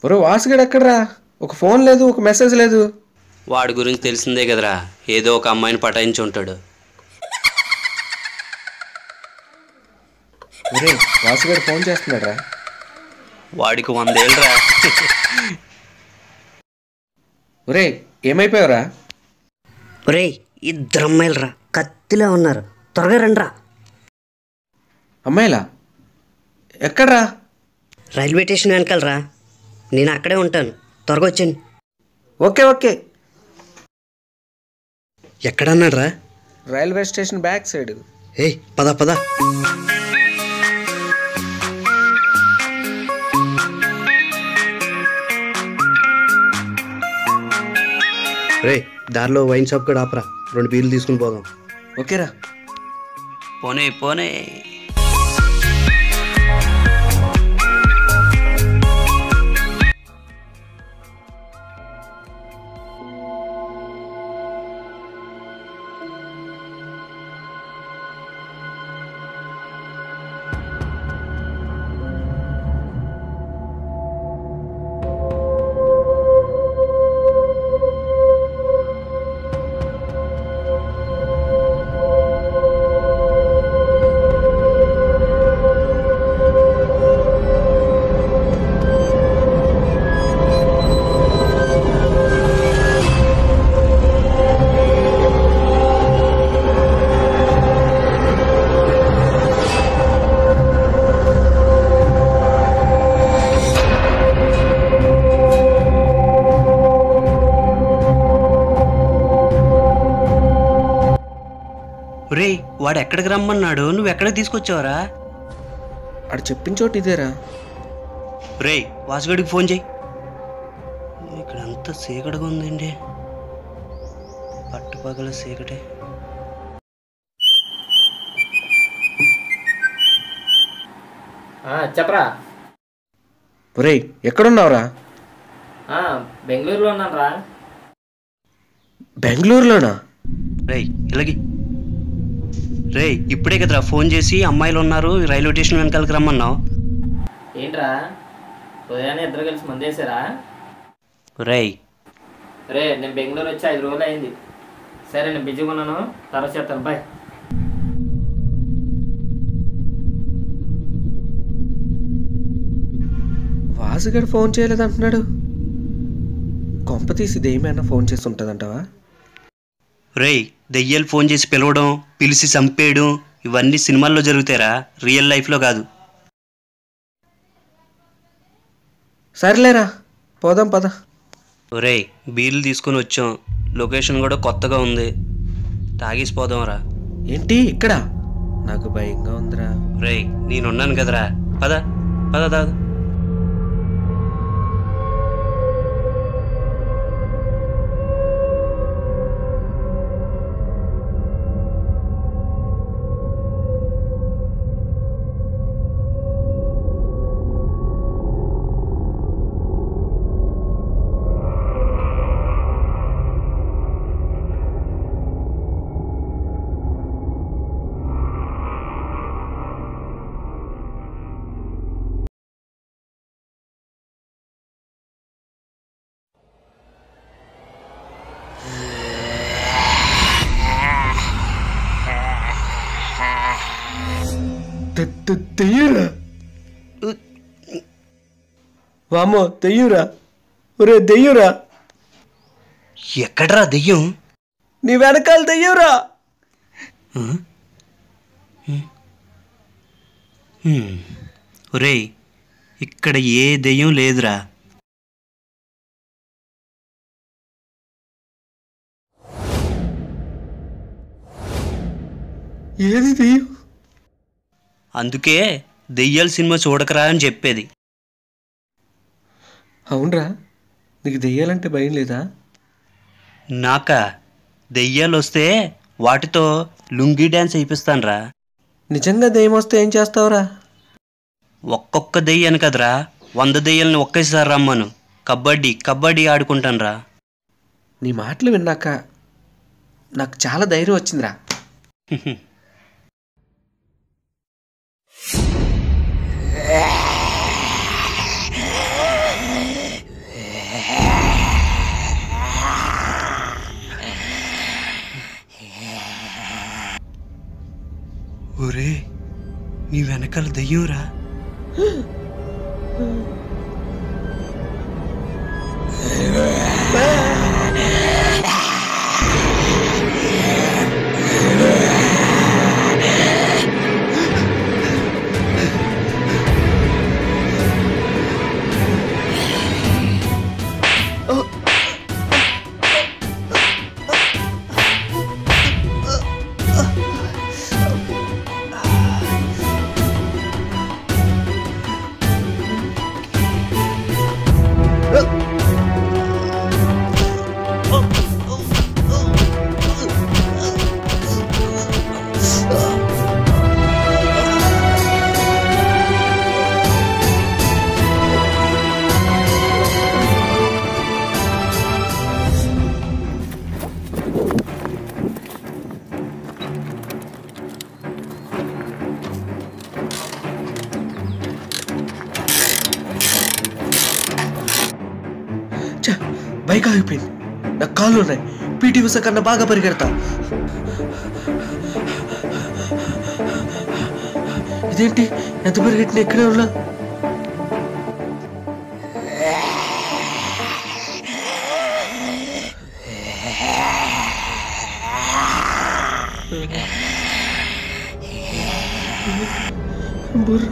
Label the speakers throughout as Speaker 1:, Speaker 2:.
Speaker 1: ఒరే వాసుగడు ఎక్కడరా? ఒక ఫోన్ లేదు, ఒక మెసేజ్ లేదు.
Speaker 2: వాడి గురించి తెలిసిందే కదరా, ఏదో ఒక అమ్మాయిని పటాయించి ఉంటాడు.
Speaker 1: ఒరే వాసుగడు ఫోన్ చేస్తున్నాడు రా.
Speaker 2: వాడికి 100 ఏళ్ళరా.
Speaker 1: ఒరే ఏమైపోయావురా?
Speaker 3: ఒరే ఇద్దరు అమ్మాయిలు రా, కత్తిలా ఉన్నారు, త్వరగా రండి రా.
Speaker 1: అమ్మాయిలా? ఎక్కడ్రా?
Speaker 3: రైల్వే స్టేషన్ వెనకాల రా, నేను అక్కడే ఉంటాను, త్వరగా వచ్చాను.
Speaker 1: Okay okay.
Speaker 3: ఎక్కడన్నాడు రా?
Speaker 1: Railway station back side.
Speaker 3: ఏయ్ పద పద. రే దారిలో వైన్ షాప్ కూడా ఆపరా, 2 బీర్లు తీసుకుని పోదాం.
Speaker 1: ఓకేరా.
Speaker 2: పోనే పోనే. రే వాడు ఎక్కడికి రమ్మన్నాడు, నువ్వు ఎక్కడికి తీసుకొచ్చావరా?
Speaker 1: అడు చెప్పిన చోటు ఇదేరా.
Speaker 2: రే వాసుగడికి ఫోన్ చేయి. ఇక్కడ అంతా చీకటిగా ఉందండి, పట్టుపగల చీకటే.
Speaker 4: చెప్పరా.
Speaker 1: ఒరే ఎక్కడున్నావురా?
Speaker 4: బెంగళూరులో ఉన్నాను రా.
Speaker 1: బెంగళూరులోనా?
Speaker 2: రే ఇలాగి. రే ఇప్పుడే కదరా ఫోన్ చేసి అమ్మాయిలు ఉన్నారు రైల్వే స్టేషన్ వెనకాలకి రమ్మన్నావు.
Speaker 4: ఏంట్రా ఉదయాన్నే ఇద్దరు కలిసి మందేశారా?
Speaker 2: రే
Speaker 4: నేను బెంగళూరు వచ్చి 5 రోజులు అయింది. సరే నేను బిజీగా ఉన్నాను, తర్వాత చేస్తాను, బాయ్.
Speaker 1: వాసుగడు ఫోన్ చేయలేదంటున్నాడు. కొంప తీసి దేమైనా ఫోన్ చేసి ఉంటుందంటావా?
Speaker 2: రే దెయ్యాలు ఫోన్ చేసి పిలవడం, పిలిచి చంపేయడం ఇవన్నీ సినిమాల్లో జరుగుతారా, రియల్ లైఫ్లో కాదు.
Speaker 1: సర్లేరా పోదాం పద.
Speaker 2: రే బీర్లు తీసుకుని వచ్చాం, లొకేషన్ కూడా కొత్తగా ఉంది, తాగేసి పోదాంరా.
Speaker 1: ఏంటి ఇక్కడ? నాకు భయంగా ఉందిరా.
Speaker 2: రే నేనున్నాను కదరా, పద పద తాగు.
Speaker 1: తెయ్యూరా? వామో తెయ్యూరా? ఒరే దెయ్యూరా?
Speaker 2: ఎక్కడ్రా దెయ్యం?
Speaker 1: నీ వెనకాల దెయ్యూరా?
Speaker 2: ఒరే ఇక్కడ ఏ దెయ్యం లేదురా.
Speaker 1: ఏది దెయ్యం?
Speaker 2: అందుకే దెయ్యాల సినిమా చూడకరా అని చెప్పేది.
Speaker 1: అవునరా, నీకు దెయ్యాలంటే భయం లేదా?
Speaker 2: నాకా? దెయ్యాలు వస్తే వాటితో లుంగీ డ్యాన్స్ అయిపిస్తానురా.
Speaker 1: నిజంగా దెయ్యం వస్తే ఏం చేస్తావురా?
Speaker 2: ఒక్కొక్క దెయ్యాన్ని కదరా, 100 దెయ్యాలని ఒకేసారి రమ్మను, కబడ్డీ ఆడుకుంటానురా.
Speaker 1: నీ మాటలు విన్నాక నాకు చాలా ధైర్యం వచ్చిందిరా.
Speaker 2: వెనకాల దయ్యంరా.
Speaker 1: బైక్ ఆగిపోయింది. నాకు కాళ్ళు ఉన్నాయి. పీటీ ఉష కన్నా బాగా పరిగెడతా. ఇదేంటి ఎంత పరిగెట్టిన ఇక్కడే ఉన్నా? బుర్ర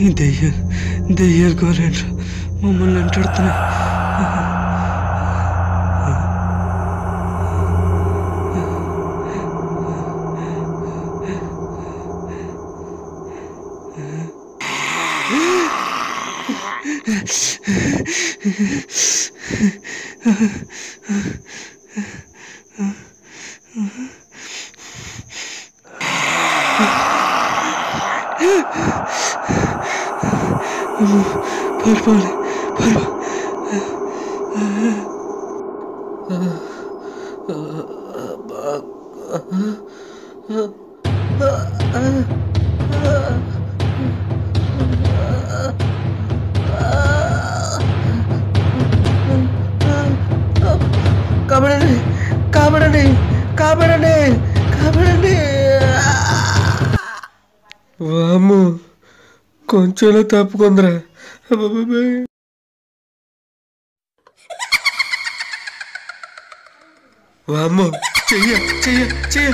Speaker 2: ఈ దయ్యాలు కోరేంట్రా మమ్మల్ని అంటాడుతున్నాయి. పర్వాలి
Speaker 1: కాపాడండి కాపాడండి కాపాడండి కాపాడండి. వాము కొంచెంలో తప్పుకుందరా. వాము చెయ్య చెయ్య చెయ్య.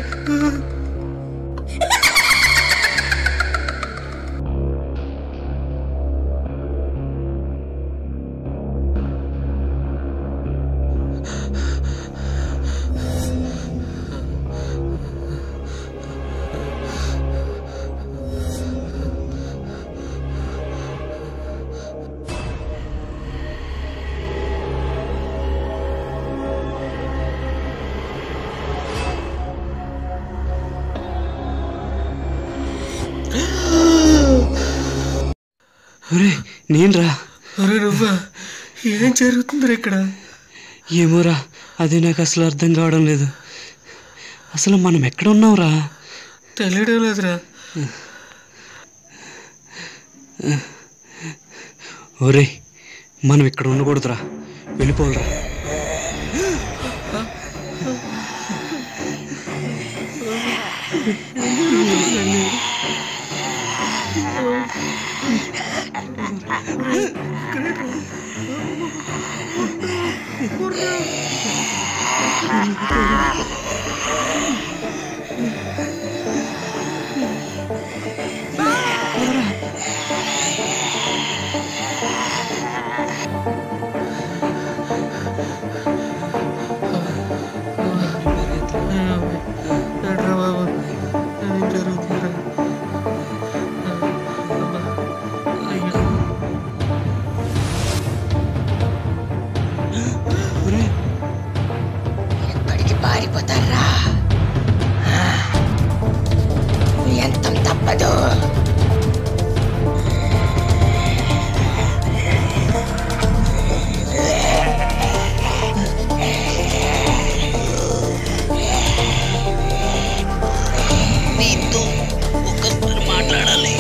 Speaker 2: ఒరే నేనురా.
Speaker 1: అరే నువ్వా? ఏం జరుగుతుందిరా ఇక్కడ?
Speaker 2: ఏమోరా, అది నాకు అసలు అర్థం కావడం లేదు. అసలు మనం ఎక్కడ ఉన్నావురా?
Speaker 1: తెలియడం లేదురా.
Speaker 2: ఒరే మనం ఇక్కడ ఉండకూడదురా, వెళ్ళిపోవాలరా.
Speaker 1: ఏంట్రా బాబు, ఏం జరుగుతుందిరా?
Speaker 5: ఎక్కడికి పారిపోతారా? ఎంత తప్పదు. నీతో ఒకరు మాట్లాడాలి.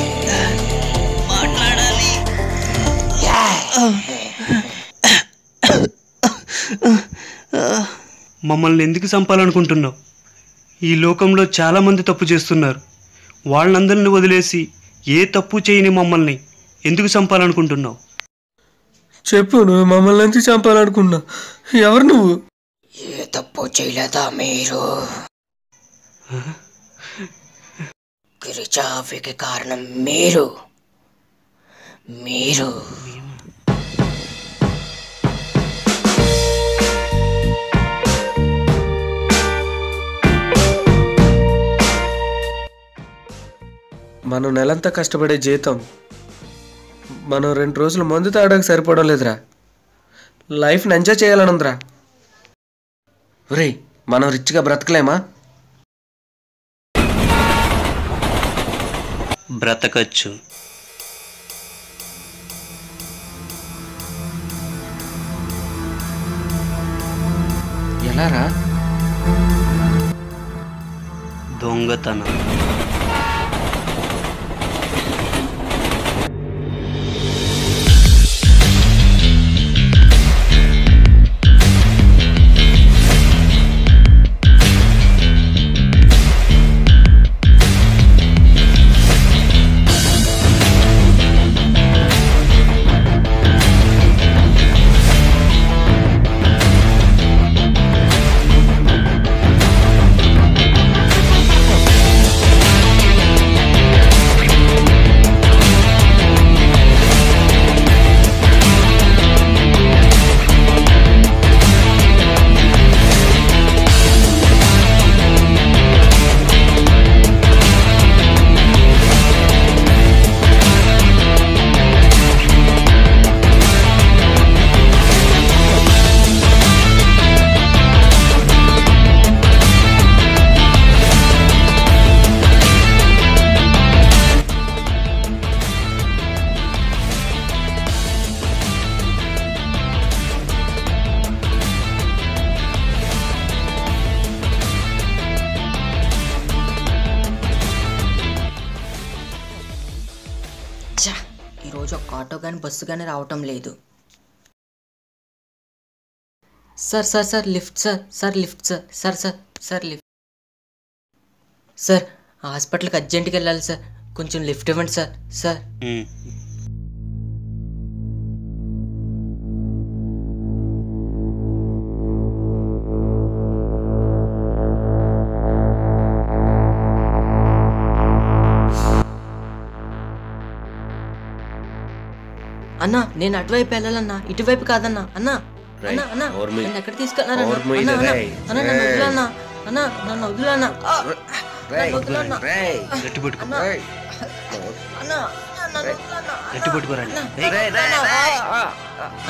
Speaker 2: మమ్మల్ని ఎందుకు చంపాలనుకుంటున్నావు? ఈ లోకంలో చాలామంది తప్పు చేస్తున్నారు. వాళ్ళందరిని వదిలేసి ఏ తప్పు చేయని మమ్మల్ని ఎందుకు చంపాలనుకుంటున్నావు?
Speaker 1: చెప్పు, నువ్వు మమ్మల్ని ఎందుకు చంపాలనుకున్నావు? ఎవరు నువ్వు?
Speaker 5: ఏ తప్పు చేయలేదా మీరు? గిరిజావికి కారణం మీరు.
Speaker 1: మనం నెలంతా కష్టపడే జీతం మనం 2 రోజులు మందు తాగడానికి సరిపోవడం లేదురా. లైఫ్ని ఎంజాయ్ చేయాలనుందిరా. ఒరేయ్, మనం రిచ్గా బ్రతకలేమా?
Speaker 2: బ్రతకచ్చు.
Speaker 1: ఎలారా?
Speaker 2: దొంగతనం.
Speaker 5: ఈరోజు ఒక ఆటో కానీ బస్సు కానీ రావటం లేదు. Sir lift lift. సార్ హాస్పిటల్కి అర్జెంట్కి వెళ్ళాలి సార్, కొంచెం లిఫ్ట్ ఇవ్వండి సార్. అన్నా నేను అటువైపు వెళ్ళాలన్నా, ఇటువైపు కాదన్నా. అన్నా నన్ను ఎక్కడ తీసుకెళ్ళారన్నా? నన్ను వదులన్నా.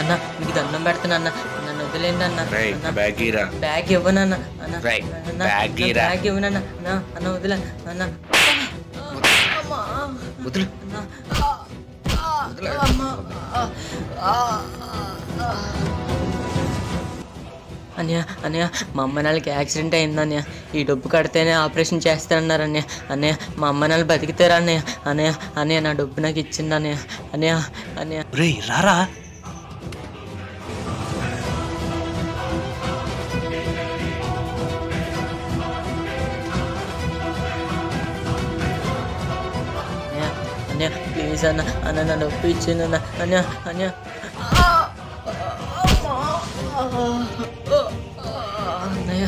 Speaker 5: అన్నా మీకు దండం పెడతాను అన్న, నన్ను వదిలేండి అన్న. బ్యాగ్ ఇవ్వనన్నా. బ్యాగ్ ఇవ్వనన్నా. అన్న వదిలే అన్న. అన్నయ్య అన్నయ్య మా అమ్మ నాన్నకి యాక్సిడెంట్ అయింది అన్నయ్య. ఈ డబ్బు కడితేనే ఆపరేషన్ చేస్తానన్నారు అన్నయ్య. అన్నయ్య మా అమ్మ నాన్న బతికితారా అన్నయ్య? అన్నయ్య అన్నయ్య నా డబ్బు నాకు ఇచ్చింది అన్నయ్య. అన్నయ్య అన్నయ్య
Speaker 2: రేయ్ రారా.
Speaker 5: అన్నయ్య ప్లీజ్ అన్న అన్న నా డబ్బు ఇచ్చింది అన్న. అన్నయ్య అన్నయ్య అన్నయ్య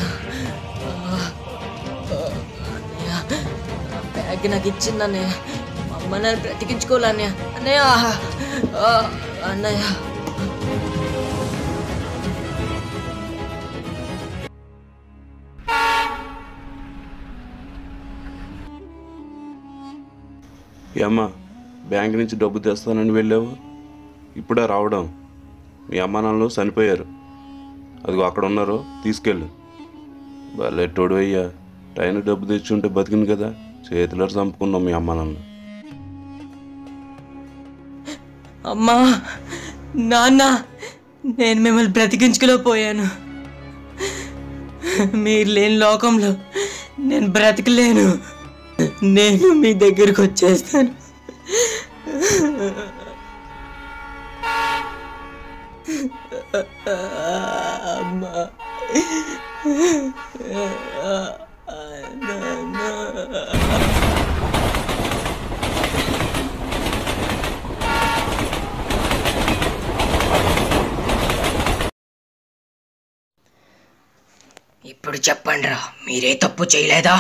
Speaker 5: అన్నయ్య బ్యాగ్ నాకు ఇచ్చింది అన్నయ్య. మా అమ్మ నాన్న బ్రతికించుకోవాలి అన్నయ్య. అన్నయ్య అన్నయ్య
Speaker 6: అమ్మ బ్యాంక్ నుంచి డబ్బు తెస్తానని వెళ్ళావు, ఇప్పుడే రావడం. మీ అమ్మ నాన్నలు చనిపోయారు, అదిగో అక్కడ ఉన్నారు, తీసుకెళ్ళు. వాళ్ళెట్టోడు అయ్యా, టైం డబ్బు తెచ్చుంటే బతికింది కదా, చేతిలో చంపుకున్నాం మీ అమ్మ నాన్న.
Speaker 5: అమ్మా నాన్న నేను మిమ్మల్ని బ్రతికించుకోలేకపోయాను. మీరు లేని లోకంలో నేను బ్రతకలేను. నేను మీ దగ్గరికి వచ్చేస్తాను. అమ్మా ఇప్పుడు చెప్పండి రా, మీరే తప్పు చేయలేదా?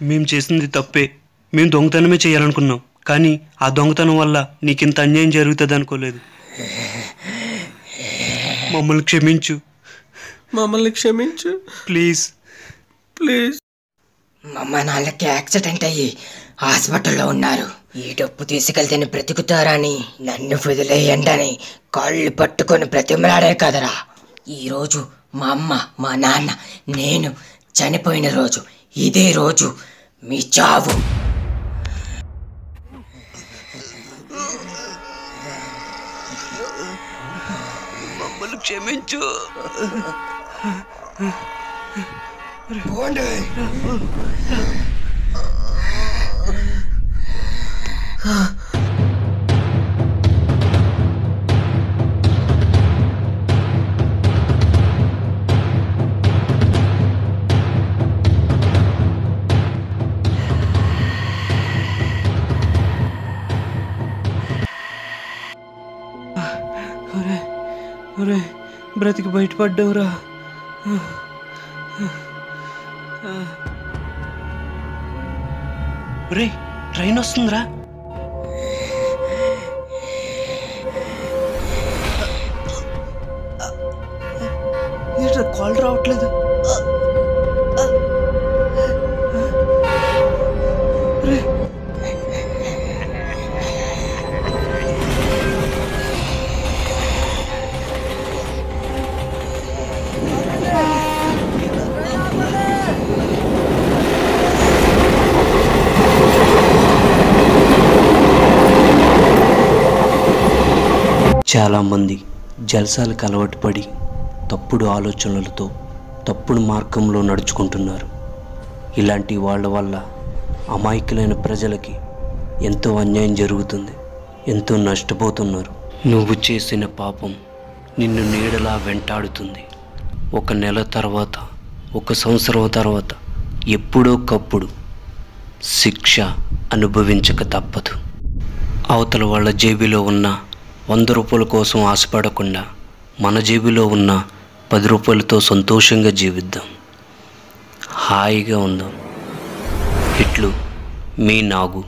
Speaker 2: మేము చేసింది తప్పే. మేము దొంగతనమే చేయాలనుకున్నాం, కానీ ఆ దొంగతనం వల్ల నీకింత అన్యాయం జరుగుతుంది అనుకోలేదు. మమ్మల్ని క్షమించు,
Speaker 1: మమ్మల్ని క్షమించు
Speaker 2: ప్లీజ్
Speaker 1: ప్లీజ్.
Speaker 5: మా అమ్మ నాన్నకి యాక్సిడెంట్ అయ్యి హాస్పిటల్లో ఉన్నారు. ఈ డబ్బు తీసుకెళ్తేనే బ్రతుకుతారని నన్ను వదిలేయండి కాళ్ళు పట్టుకొని బ్రతిమలాడే కదరా. ఈరోజు మా అమ్మ మా నాన్న నేను చనిపోయిన రోజు. ఇదే రోజు మీ చావు.
Speaker 2: మమ్మల్ని క్షమించు. ఒరే బ్రతికి బయటపడ్డావురా. ఒరే ట్రైన్ వస్తుందిరా. కాల్ రావట్లేదు. చాలామంది జల్సాలకు అలవాటు పడి తప్పుడు ఆలోచనలతో తప్పుడు మార్గంలో నడుచుకుంటున్నారు. ఇలాంటి వాళ్ళ వల్ల అమాయకులైన ప్రజలకి ఎంతో అన్యాయం జరుగుతుంది, ఎంతో నష్టపోతున్నారు. నువ్వు చేసిన పాపం నిన్ను నీడలా వెంటాడుతుంది. 1 నెల తర్వాత, 1 సంవత్సరం తర్వాత ఎప్పుడో కప్పుడు శిక్ష అనుభవించక తప్పదు. అవతల వాళ్ళ జేబులో ఉన్న 100 రూపాయల కోసం ఆశపడకుండా మన జేబులో ఉన్న 10 రూపాయలతో సంతోషంగా జీవిద్దాం, హాయిగా ఉందాం. ఇట్లు మీ నాగు.